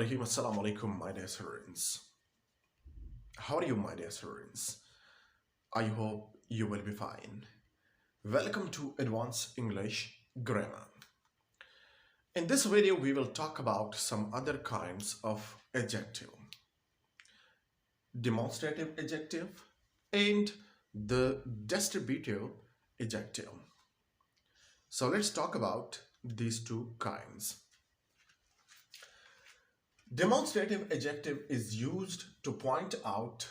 Bismillahirrahmanirrahim. Assalamu alaikum, my dear students. How are you, my dear students? I hope you will be fine. Welcome to Advanced English Grammar. In this video, we will talk about some other kinds of adjective. Demonstrative adjective and the distributive adjective. So let's talk about these two kinds. Demonstrative adjective is used to point out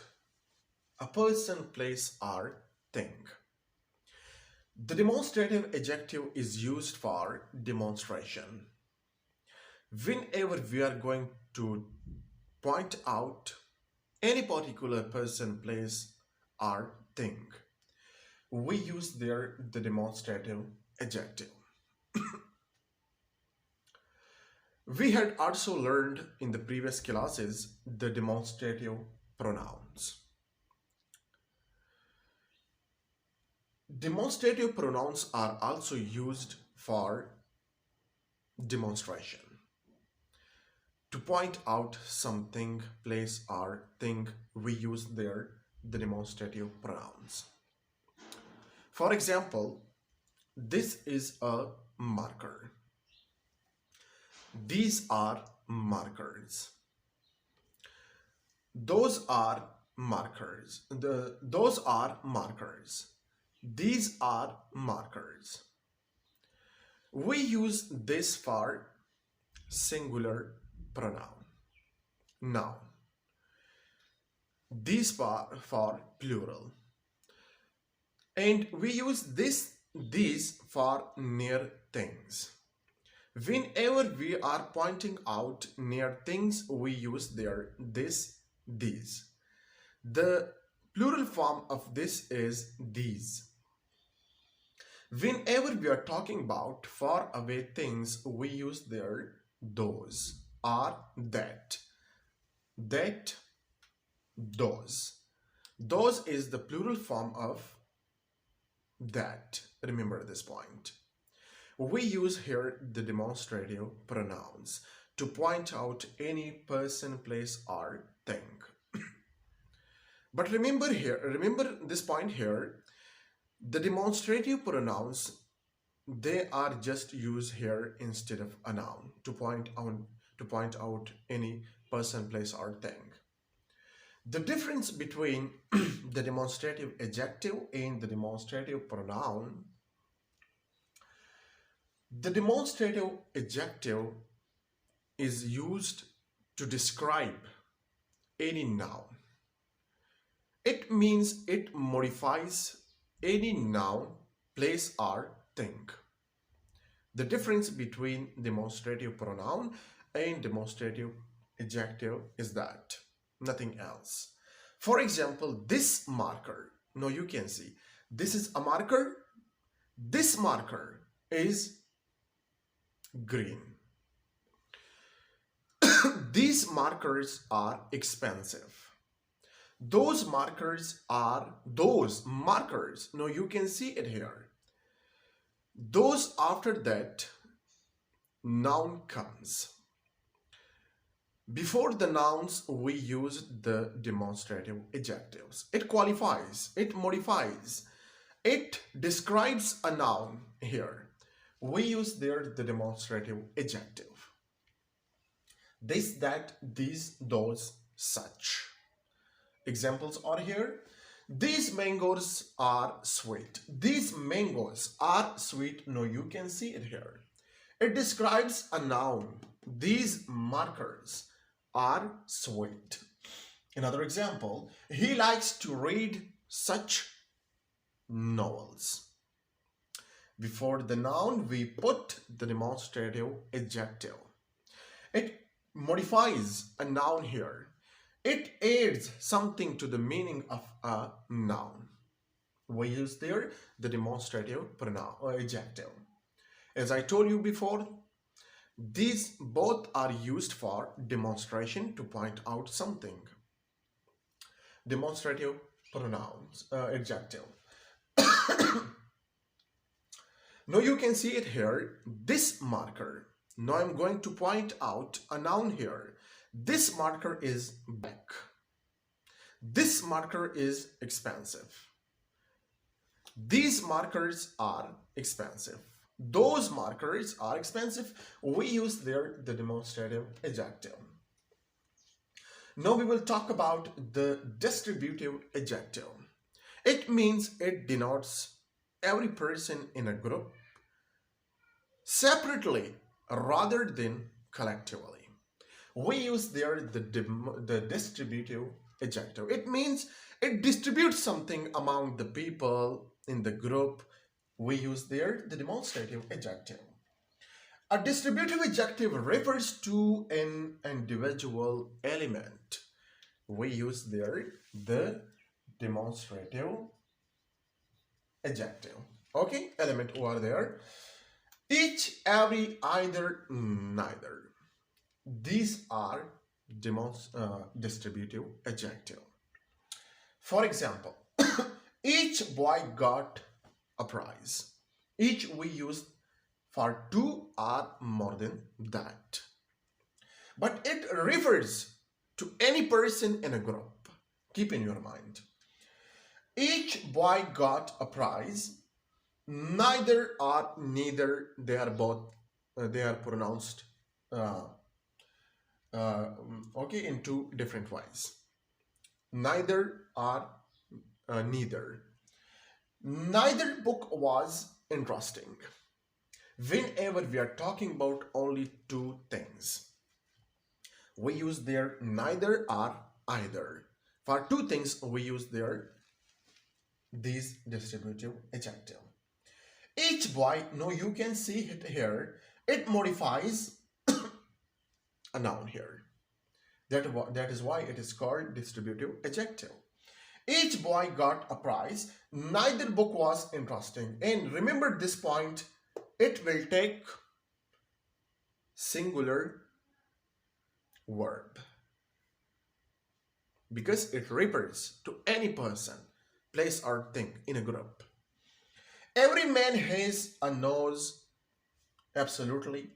a person, place, or thing. The demonstrative adjective is used for demonstration. Whenever we are going to point out any particular person, place, or thing, we use there the demonstrative adjective. We had also learned in the previous classes the demonstrative pronouns. Demonstrative pronouns are also used for demonstration. To point out something, place, or thing, we use there the demonstrative pronouns. For example, this is a marker. These are markers. Those are markers. Those are markers. These are markers. We use this for singular pronoun. Noun. These for plural. And we use these for near things. Whenever we are pointing out near things, we use there this, these. The plural form of this is these. Whenever we are talking about far away things, we use there those or that. That, those. Those is the plural form of that. Remember this point. We use here the demonstrative pronouns to point out any person, place, or thing. But remember this point here, the demonstrative pronouns, they are just used here instead of a noun to point out any person, place, or thing. The difference between the demonstrative adjective and the demonstrative pronoun. The demonstrative adjective is used to describe any noun. It means it modifies any noun, place, or thing. The difference between demonstrative pronoun and demonstrative adjective is that, nothing else. For example, this marker, now you can see, this is a marker. This marker is green. These markers are expensive. Those markers, now you can see it here. Those, after that, noun comes. Before the nouns, we use the demonstrative adjectives. It qualifies, it modifies, it describes a noun here. We use there the demonstrative adjective. This, that, these, those, such. Examples are here. These mangoes are sweet. These mangoes are sweet. Now you can see it here. It describes a noun. These markers are sweet. Another example, he likes to read such novels. Before the noun, we put the demonstrative adjective. It modifies a noun here. It adds something to the meaning of a noun. We use there the demonstrative pronoun or adjective. As I told you before, these both are used for demonstration to point out something. Demonstrative pronouns, adjective. Now you can see it here, this marker. Now I'm going to point out a noun here. This marker is black. This marker is expensive. These markers are expensive. Those markers are expensive. We use there the demonstrative adjective. Now we will talk about the distributive adjective. It means it denotes every person in a group separately rather than collectively. We use there the distributive adjective. It means it distributes something among the people in the group. We use there the demonstrative adjective. A distributive adjective refers to an individual element. We use there the demonstrative adjective. Okay, element over there. Each, every, either, neither. These are distributive adjective. For example, each boy got a prize. Each we use for two or more than that. But it refers to any person in a group. Keep in your mind. Each boy got a prize. Neither or neither, they are both, they are pronounced okay, in two different ways. Neither or neither. Neither book was interesting. Whenever we are talking about only two things, we use there neither or either. For two things, we use there these distributive adjective. Each boy, no, you can see it here, it modifies a noun here. That is why it is called distributive adjective. Each boy got a prize. Neither book was interesting. And remember this point, it will take singular verb because it refers to any person, place or thing in a group. Every man has a nose. Absolutely.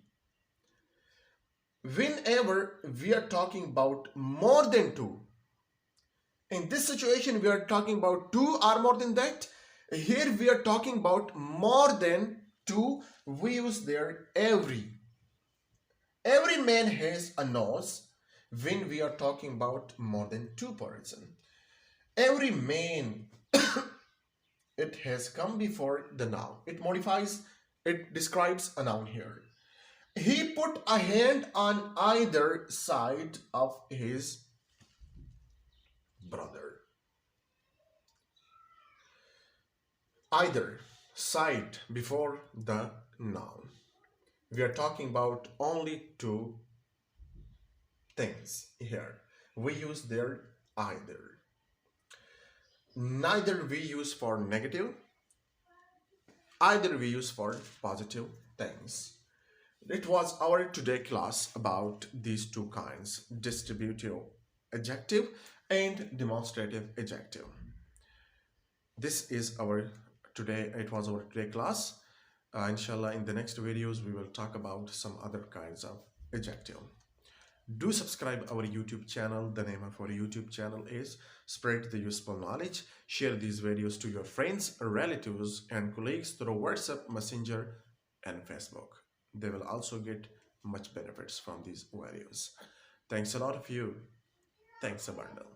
Whenever we are talking about more than two, in this situation we are talking about two or more than that. Here we are talking about more than two. We use there every. Every man has a nose when we are talking about more than two person. Every man, it has come before the noun. It modifies, it describes a noun here. He put a hand on either side of his brother. Either side before the noun. We are talking about only two things here. We use there either. Neither we use for negative, either we use for positive things. It was our today class about these two kinds, distributive adjective and demonstrative adjective. This is our today, it was our today class. Inshallah, in the next videos, we will talk about some other kinds of adjective. Do subscribe our YouTube channel. The name of our YouTube channel is Spread the Useful Knowledge. Share these videos to your friends, relatives, and colleagues through WhatsApp, Messenger, and Facebook. They will also get much benefits from these videos. Thanks a lot of you. Thanks a bundle.